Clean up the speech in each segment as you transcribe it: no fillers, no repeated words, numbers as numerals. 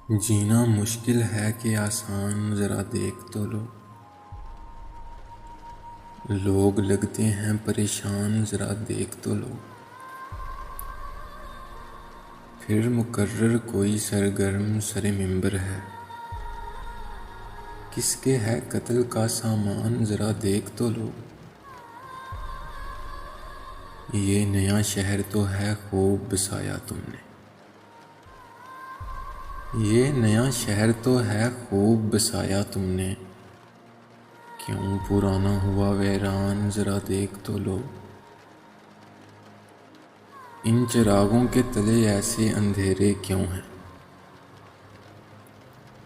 جینا مشکل ہے کہ آسان، ذرا دیکھ تو لو۔ لوگ لگتے ہیں پریشان، ذرا دیکھ تو لو۔ پھر مقرر کوئی سرگرم سر منبر ہے، کس کے ہے قتل کا سامان، ذرا دیکھ تو لو۔ یہ نیا شہر تو ہے خوب بسایا تم نے، یہ نیا شہر تو ہے خوب بسایا تم نے، کیوں پرانا ہوا ویران، ذرا دیکھ تو لو۔ ان چراغوں کے تلے ایسے اندھیرے کیوں ہیں،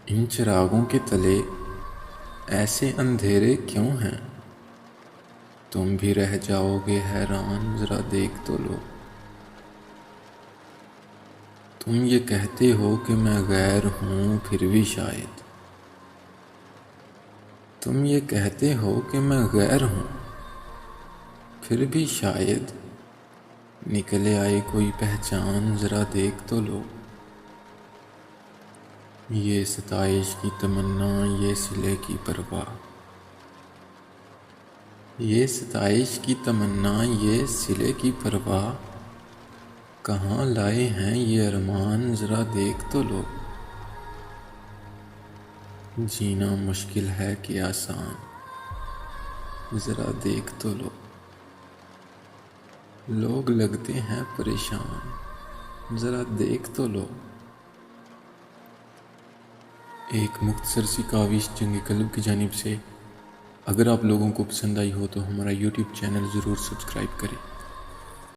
ان چراغوں کے تلے ایسے اندھیرے کیوں ہیں، تم بھی رہ جاؤ گے حیران، ذرا دیکھ تو لو۔ تم یہ کہتے ہو کہ میں غیر ہوں، پھر بھی شاید، تم یہ کہتے ہو کہ میں غیر ہوں، پھر بھی شاید نکل آئے کوئی پہچان، ذرا دیکھ تو لو۔ یہ ستائش کی تمنا، یہ صلے کی پرواہ، یہ ستائش کی تمنا، یہ صلے کی پرواہ، کہاں لائے ہیں یہ ارمان، ذرا دیکھ تو لو۔ جینا مشکل ہے کہ آسان، ذرا دیکھ تو لو۔ لوگ لگتے ہیں پریشان، ذرا دیکھ تو لو۔ ایک مختصر سی کاوش جنگ قلب کی جانب سے۔ اگر آپ لوگوں کو پسند آئی ہو تو ہمارا یوٹیوب چینل ضرور سبسکرائب کریں۔